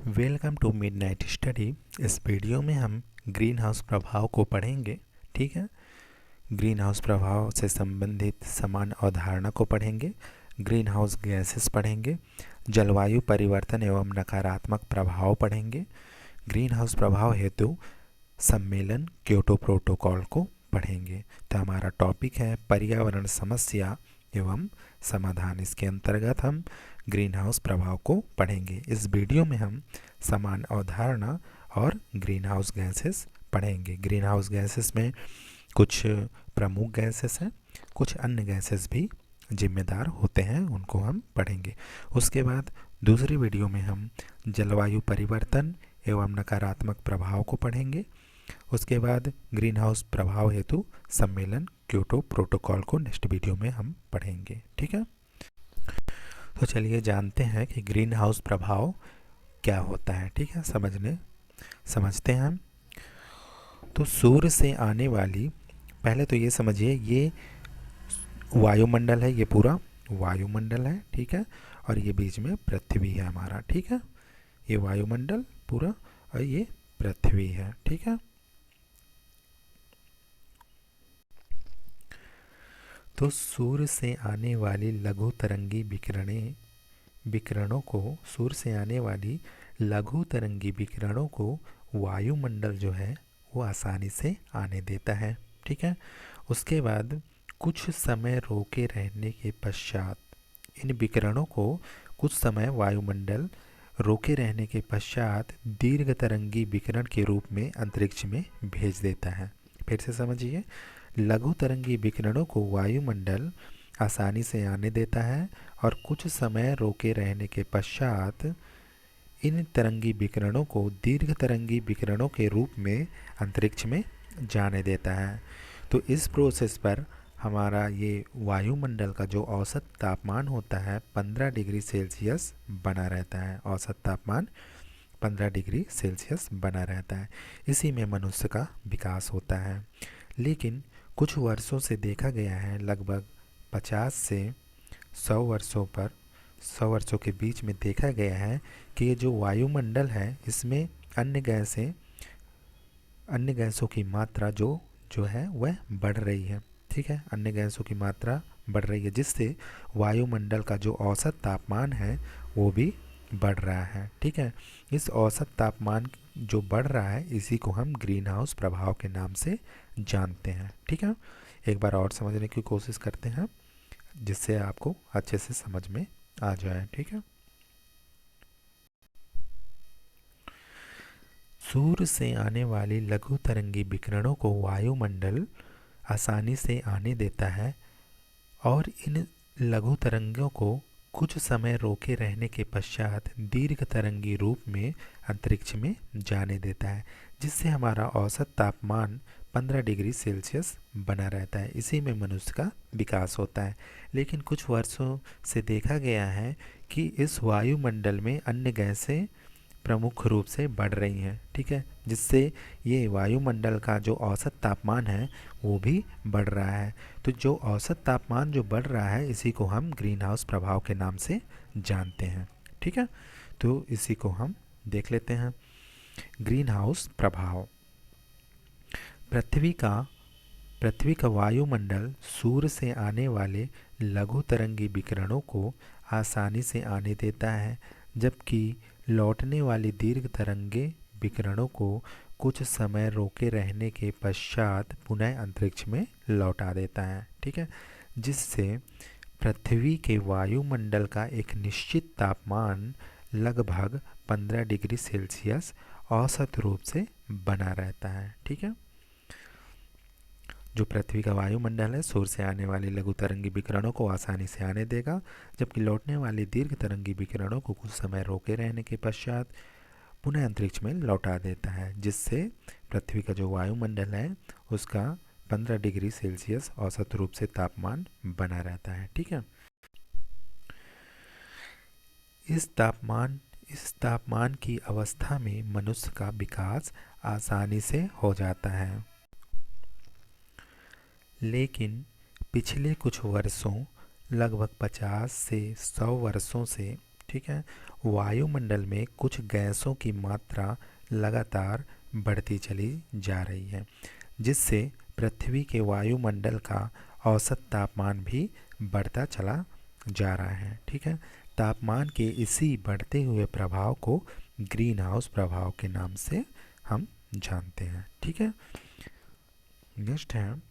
Welcome to midnight study. इस video में हम ग्रीन हाउस प्रभाव को पढ़ेंगे। ठीक है, ग्रीन हाउस प्रभाव से संबंधित समान अवधारणा को पढ़ेंगे, ग्रीन हाउस गैसेस पढ़ेंगे, जलवायु परिवर्तन एवं नकारात्मक प्रभाव पढ़ेंगे, ग्रीन हाउस प्रभाव हेतु सम्मेलन क्योटो प्रोटोकॉल को पढ़ेंगे। तो हमारा टॉपिक है पर्यावरण समस्या एवं समाधान। इसके अंतर्गत हम ग्रीन हाउस प्रभाव को पढ़ेंगे। इस वीडियो में हम समान अवधारणा और ग्रीन हाउस गैसेस पढ़ेंगे। ग्रीन हाउस गैसेस में कुछ प्रमुख गैसेस हैं, कुछ अन्य गैसेस भी जिम्मेदार होते हैं, उनको हम पढ़ेंगे। उसके बाद दूसरी वीडियो में हम जलवायु परिवर्तन एवं नकारात्मक प्रभाव को पढ़ेंगे। उसके बाद ग्रीन हाउस प्रभाव हेतु सम्मेलन क्योटो प्रोटोकॉल को नेक्स्ट वीडियो में हम पढ़ेंगे। ठीक है, तो चलिए जानते हैं कि ग्रीन हाउस प्रभाव क्या होता है। ठीक है, समझते हैं हम। तो सूर्य से आने वाली, पहले तो ये समझिए, ये वायुमंडल है, ये पूरा वायुमंडल है। ठीक है, और ये बीच में पृथ्वी है हमारा। ठीक है, ये वायुमंडल पूरा और ये पृथ्वी है। ठीक है, तो सूर्य से आने वाली लघु तरंगी विकिरणों को, सूर्य से आने वाली लघु तरंगी विकिरणों को वायुमंडल जो है वो आसानी से आने देता है। ठीक है, उसके बाद कुछ समय रोके रहने के पश्चात इन विकिरणों को कुछ समय वायुमंडल रोके रहने के पश्चात दीर्घ तरंगी विकिरण के रूप में अंतरिक्ष में भेज देता है। फिर से समझिए, लघु तरंगी विकिरणों को वायुमंडल आसानी से आने देता है और कुछ समय रोके रहने के पश्चात इन तरंगी विकिरणों को दीर्घ तरंगी विकिरणों के रूप में अंतरिक्ष में जाने देता है। तो इस प्रोसेस पर हमारा ये वायुमंडल का जो औसत तापमान होता है 15 डिग्री सेल्सियस बना रहता है। औसत तापमान 15 डिग्री सेल्सियस बना रहता है। इसी में मनुष्य का विकास होता है। लेकिन कुछ वर्षों से देखा गया है, लगभग 50 से 100 वर्षों के बीच में देखा गया है कि ये जो वायुमंडल है इसमें अन्य गैसों की मात्रा जो है वह बढ़ रही है। ठीक है, अन्य गैसों की मात्रा बढ़ रही है, जिससे वायुमंडल का जो औसत तापमान है वो भी बढ़ रहा है। ठीक है, इस औसत तापमान जो बढ़ रहा है इसी को हम ग्रीन हाउस प्रभाव के नाम से जानते हैं। ठीक है, एक बार और समझने की कोशिश करते हैं जिससे आपको अच्छे से समझ में आ जाए। ठीक है, सूर्य से आने वाली लघु तरंगी विकिरणों को वायुमंडल आसानी से आने देता है और इन लघु तरंगों को कुछ समय रोके रहने के पश्चात दीर्घ तरंगी रूप में अंतरिक्ष में जाने देता है, जिससे हमारा औसत तापमान 15 डिग्री सेल्सियस बना रहता है। इसी में मनुष्य का विकास होता है। लेकिन कुछ वर्षों से देखा गया है कि इस वायुमंडल में अन्य गैसें प्रमुख रूप से बढ़ रही हैं। ठीक है, जिससे ये वायुमंडल का जो औसत तापमान है वो भी बढ़ रहा है। तो जो औसत तापमान जो बढ़ रहा है इसी को हम ग्रीन हाउस प्रभाव के नाम से जानते हैं। ठीक है, तो इसी को हम देख लेते हैं। ग्रीन हाउस प्रभाव, पृथ्वी का वायुमंडल सूर्य से आने वाले लघु तरंगी विकिरणों को आसानी से आने देता है, जबकि लौटने वाली दीर्घ तरंगे विकिरणों को कुछ समय रोके रहने के पश्चात पुनः अंतरिक्ष में लौटा देता है। ठीक है, जिससे पृथ्वी के वायुमंडल का एक निश्चित तापमान लगभग 15 डिग्री सेल्सियस औसत रूप से बना रहता है। ठीक है, जो पृथ्वी का वायुमंडल है सूर्य से आने वाली लघु तरंगी विकिरणों को आसानी से आने देगा, जबकि लौटने वाली दीर्घ तरंगी विकिरणों को कुछ समय रोके रहने के पश्चात पुनः अंतरिक्ष में लौटा देता है, जिससे पृथ्वी का जो वायुमंडल है उसका 15 डिग्री सेल्सियस औसत रूप से तापमान बना रहता है। ठीक है, इस तापमान की अवस्था में मनुष्य का विकास आसानी से हो जाता है। लेकिन पिछले कुछ वर्षों, लगभग 50 से 100 वर्षों से, ठीक है। वायुमंडल में कुछ गैसों की मात्रा लगातार बढ़ती चली जा रही है, जिससे पृथ्वी के वायुमंडल का औसत तापमान भी बढ़ता चला जा रहा है, ठीक है। तापमान के इसी बढ़ते हुए प्रभाव को ग्रीन हाउस प्रभाव के नाम से हम जानते हैं, ठीक है। नेक्स्ट है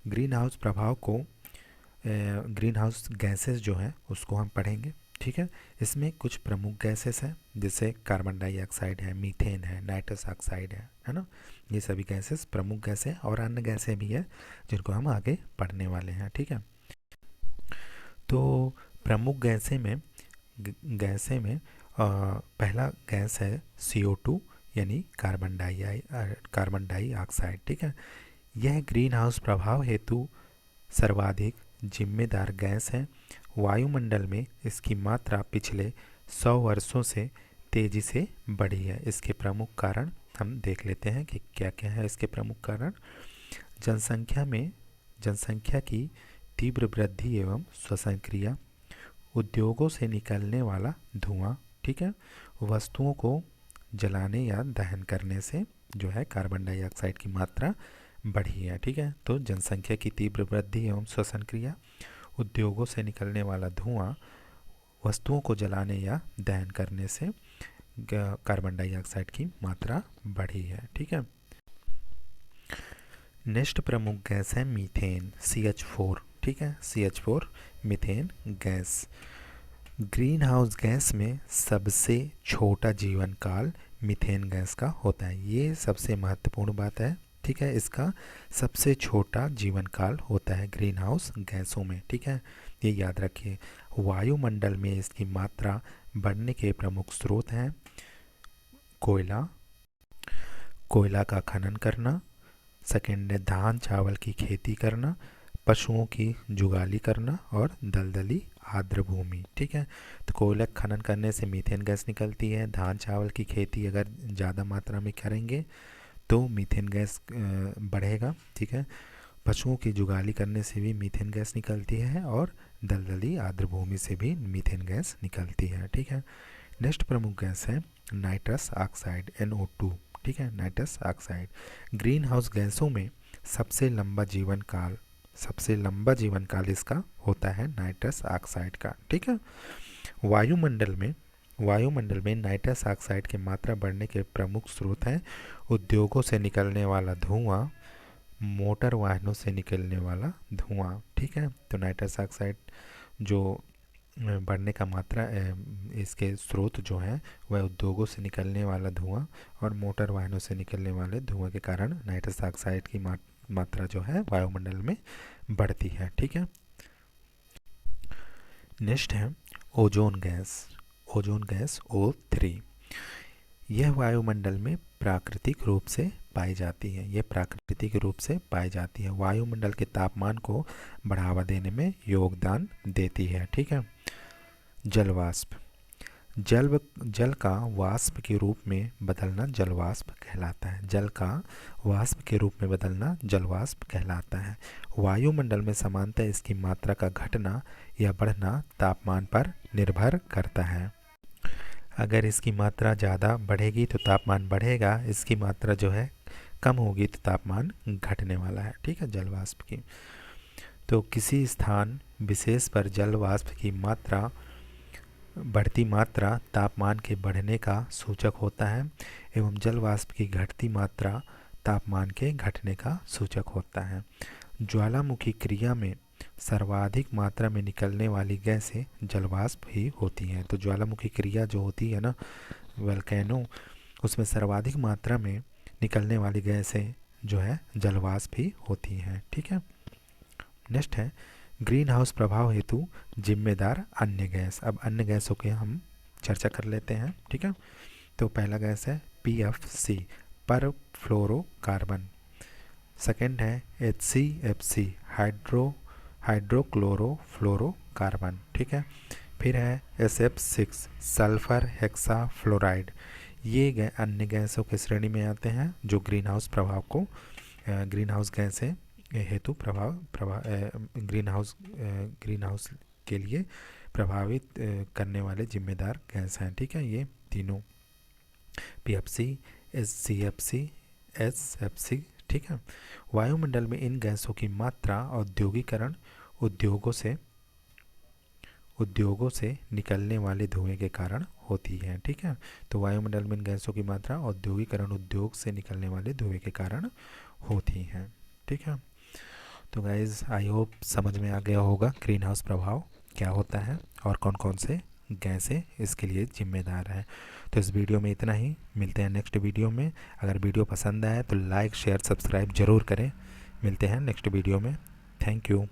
ग्रीन हाउस प्रभाव को, ग्रीन हाउस गैसेस जो हैं उसको हम पढ़ेंगे, ठीक है। इसमें कुछ प्रमुख गैसेस हैं, जैसे कार्बन डाइऑक्साइड है, मीथेन है, नाइट्रस ऑक्साइड है ना। ये सभी गैसेस प्रमुख गैसें और अन्य गैसें भी है जिनको हम आगे पढ़ने वाले हैं, ठीक है। तो प्रमुख गैसें में पहला गैस है CO2 यानी कार्बन डाइऑक्साइड, ठीक है। यह ग्रीन हाउस प्रभाव हेतु सर्वाधिक जिम्मेदार गैस है। वायुमंडल में इसकी मात्रा पिछले 100 वर्षों से तेज़ी से बढ़ी है। इसके प्रमुख कारण हम देख लेते हैं कि क्या क्या है इसके प्रमुख कारण। जनसंख्या की तीव्र वृद्धि एवं श्वसन क्रिया, उद्योगों से निकलने वाला धुआं, ठीक है। वस्तुओं को जलाने या दहन करने से जो है कार्बन डाइऑक्साइड की मात्रा बढ़ी है, ठीक है। तो जनसंख्या की तीव्र वृद्धि एवं श्वसन क्रिया, उद्योगों से निकलने वाला धुआं, वस्तुओं को जलाने या दहन करने से कार्बन डाइऑक्साइड की मात्रा बढ़ी है, ठीक है। नेक्स्ट प्रमुख गैस है मीथेन, CH4, ठीक है। CH4 methane gas. Green house gas में सबसे छोटा जीवन काल मीथेन गैस का होता है। ये सबसे महत्वपूर्ण बात है, ठीक है। इसका सबसे छोटा जीवन काल होता है ग्रीन हाउस गैसों में, ठीक है। ये याद रखिए। वायुमंडल में इसकी मात्रा बढ़ने के प्रमुख स्रोत हैं कोयला का खनन करना, सेकेंड है धान चावल की खेती करना, पशुओं की जुगाली करना और दलदली आर्द्र भूमि, ठीक है। तो कोयला खनन करने से मीथेन गैस निकलती है। धान चावल की खेती अगर ज़्यादा मात्रा में करेंगे तो मीथेन गैस बढ़ेगा, ठीक है। पशुओं की जुगाली करने से भी मीथेन गैस निकलती है और दलदली आर्द्र भूमि से भी मीथेन गैस निकलती है, ठीक है। नेक्स्ट प्रमुख गैस है नाइट्रस ऑक्साइड, NO2, ठीक है। नाइट्रस ऑक्साइड ग्रीन हाउस गैसों में सबसे लंबा जीवन काल इसका होता है नाइट्रस ऑक्साइड का, ठीक है। वायुमंडल में नाइट्रस ऑक्साइड की मात्रा बढ़ने के प्रमुख स्रोत हैं उद्योगों से निकलने वाला धुआं, मोटर वाहनों से निकलने वाला धुआं, ठीक है। तो नाइट्रस ऑक्साइड जो बढ़ने का मात्रा इसके स्रोत जो हैं वह उद्योगों से निकलने वाला धुआं और मोटर वाहनों से निकलने वाले धुआं के कारण नाइट्रस ऑक्साइड की मात्रा जो है वायुमंडल में बढ़ती है, ठीक है। नेक्स्ट है ओजोन गैस O3। यह वायुमंडल में प्राकृतिक रूप से पाई जाती है। वायुमंडल के तापमान को बढ़ावा देने में योगदान देती है, ठीक है। जल का वाष्प के रूप में बदलना जलवाष्प कहलाता है। वायुमंडल में सामान्यतः इसकी मात्रा का घटना या बढ़ना तापमान पर निर्भर करता है। अगर इसकी मात्रा ज़्यादा बढ़ेगी तो तापमान बढ़ेगा, इसकी मात्रा जो है कम होगी तो तापमान घटने वाला है, ठीक है, जलवाष्प की। तो किसी स्थान विशेष पर जलवाष्प की बढ़ती मात्रा तापमान के बढ़ने का सूचक होता है एवं जलवाष्प की घटती मात्रा तापमान के घटने का सूचक होता है। ज्वालामुखी क्रिया में सर्वाधिक मात्रा में निकलने वाली गैसें जलवाष्प ही होती हैं। तो ज्वालामुखी क्रिया जो होती है ना वोल्केनो, उसमें सर्वाधिक मात्रा में निकलने वाली गैसें जो है जलवाष्प ही होती हैं, ठीक है। नेक्स्ट है ग्रीन हाउस प्रभाव हेतु जिम्मेदार अन्य गैस। अब अन्य गैसों की हम चर्चा कर लेते हैं, ठीक है। तो पहला गैस है PFC, पर फ्लोरोकार्बन। सेकेंड है HCFC, हाइड्रोक्लोरोफ्लोरोकार्बन, ठीक है। फिर है SF6, सल्फर हेक्साफ्लोराइड। ये अंय गैसों के श्रेणी में आते हैं जो ग्रीन हाउस प्रभाव को ग्रीन हाउस गैसें हेतु ग्रीन हाउस के लिए प्रभावित करने वाले जिम्मेदार गैस हैं। ठीक है, ये तीनों PFC, CFC, SFC। ठीक है, वायुमंडल में इन गैसों की मात्रा औद्योगिकरण उद्योगों से निकलने वाले धुएं के कारण होती है। ठीक है, तो वायुमंडल में इन गैसों की मात्रा औद्योगिकरण उद्योग से निकलने वाले धुएं के कारण होती हैं। ठीक है, तो गाइज़ आई होप समझ में आ गया होगा ग्रीन हाउस प्रभाव क्या होता है और कौन कौन से गैसें इसके लिए जिम्मेदार हैं। तो इस वीडियो में इतना ही, मिलते हैं नेक्स्ट वीडियो में। अगर वीडियो पसंद आए तो लाइक शेयर सब्सक्राइब ज़रूर करें। मिलते हैं नेक्स्ट वीडियो में। Thank you.